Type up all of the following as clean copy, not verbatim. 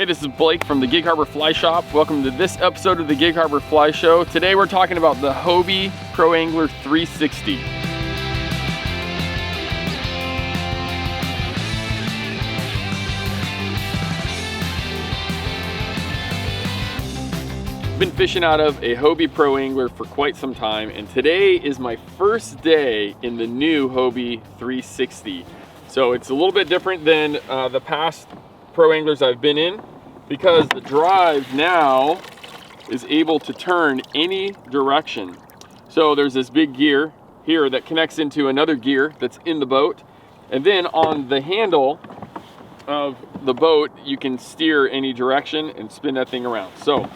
Hey, this is Blake from the Gig Harbor Fly Shop. Welcome to this episode of the Gig Harbor Fly Show. Today we're talking about the Hobie Pro Angler 360. I've been fishing out of a Hobie Pro Angler for quite some time, and today is my first day in the new Hobie 360. So it's a little bit different than the past Pro Anglers I've been in, because the drive now is able to turn any direction. So there's this big gear here that connects into another gear that's in the boat, and then on the handle of the boat you can steer any direction and spin that thing around. So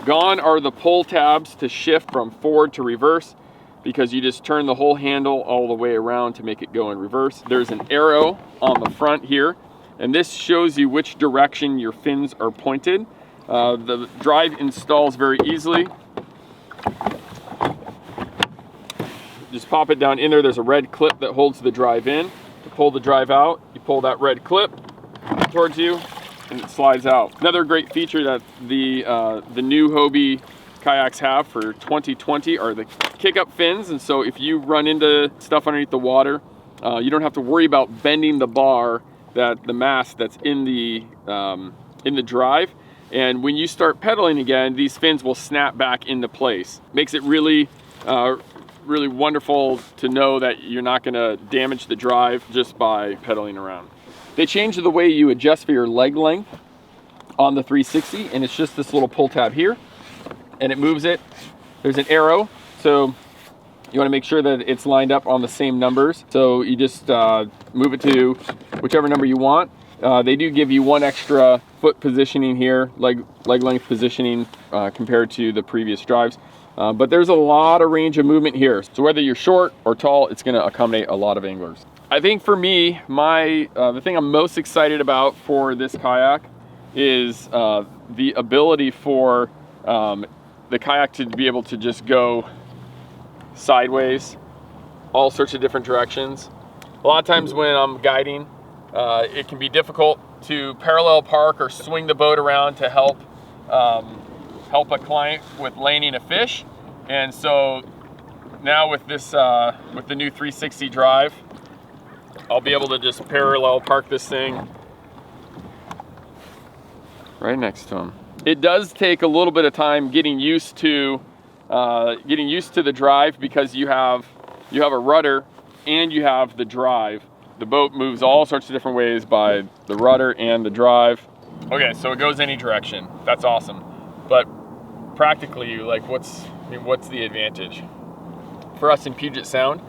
gone are the pull tabs to shift from forward to reverse, because you just turn the whole handle all the way around to make it go in reverse. There's an arrow on the front here, and this shows you which direction your fins are pointed. The drive installs very easily. Just pop it down in there. There's a red clip that holds the drive in. To pull the drive out, you pull that red clip towards you and it slides out. Another great feature that the new Hobie kayaks have for 2020 are the kick-up fins, and so if you run into stuff underneath the water, you don't have to worry about bending the bar, the mast that's in the drive, and when you start pedaling again, these fins will snap back into place. Makes it really really wonderful to know that you're not going to damage the drive just by pedaling around. They changed the way you adjust for your leg length on the 360, and it's just this little pull tab here, and it moves it. There's an arrow, so you want to make sure that it's lined up on the same numbers. So you just move it to whichever number you want. They do give you one extra foot positioning here, leg length positioning compared to the previous drives. But there's a lot of range of movement here. So whether you're short or tall, it's going to accommodate a lot of anglers. I think for me, the thing I'm most excited about for this kayak is the ability for the kayak to be able to just go sideways, all sorts of different directions. A lot of times when I'm guiding, it can be difficult to parallel park or swing the boat around to help a client with laning a fish. And so now with this with the new 360 drive, I'll be able to just parallel park this thing right next to him. It does take a little bit of time getting used to the drive, because you have a rudder and you have the drive. The boat moves all sorts of different ways by the rudder and the drive. Okay, so it goes any direction. That's awesome. But practically, like, what's the advantage? For us in Puget Sound,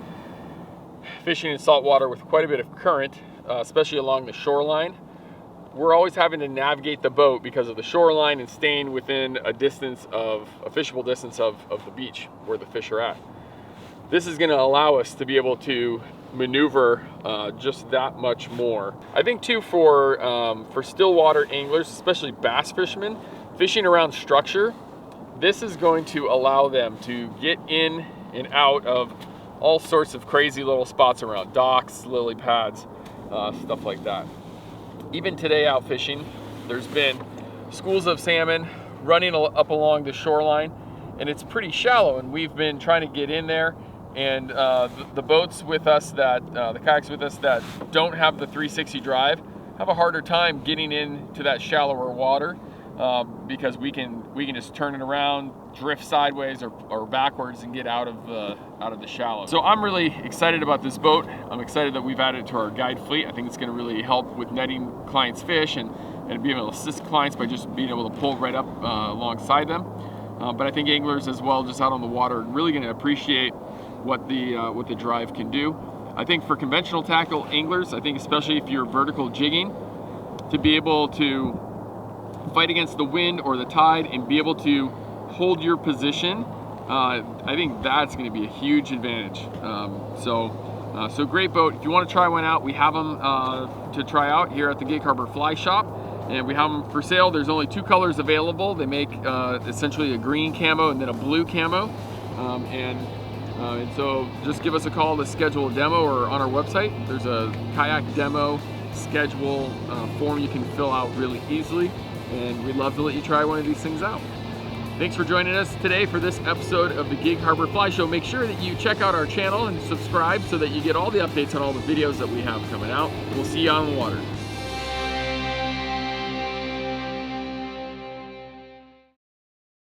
fishing in saltwater with quite a bit of current, especially along the shoreline, we're always having to navigate the boat because of the shoreline and staying within a fishable distance of the beach where the fish are at. This is going to allow us to be able to maneuver just that much more. I think too, for still water anglers, especially bass fishermen, fishing around structure, this is going to allow them to get in and out of all sorts of crazy little spots around docks, lily pads, stuff like that. Even today out fishing, there's been schools of salmon running up along the shoreline, and it's pretty shallow, and we've been trying to get in there, and the boats with us the kayaks with us that don't have the 360 drive have a harder time getting into that shallower water, because we can just turn it around, drift sideways or backwards, and get out of the shallow. So I'm really excited about this boat. I'm excited that we've added it to our guide fleet. I think it's going to really help with netting clients' fish and being able to assist clients by just being able to pull right up alongside them. But I think anglers as well, just out on the water, are really going to appreciate what the drive can do. I think for conventional tackle anglers, I think especially if you're vertical jigging, to be able to fight against the wind or the tide and be able to hold your position, I think that's going to be a huge advantage. So great boat. If you want to try one out, we have them to try out here at the Gig Harbor Fly Shop, and we have them for sale. There's only two colors available. They make essentially a green camo and then a blue camo, and so just give us a call to schedule a demo, or on our website there's a kayak demo schedule form you can fill out really easily. and we'd love to let you try one of these things out. Thanks for joining us today for this episode of the Gig Harbor Fly Show. Make sure that you check out our channel and subscribe so that you get all the updates on all the videos that we have coming out. We'll see you on the water.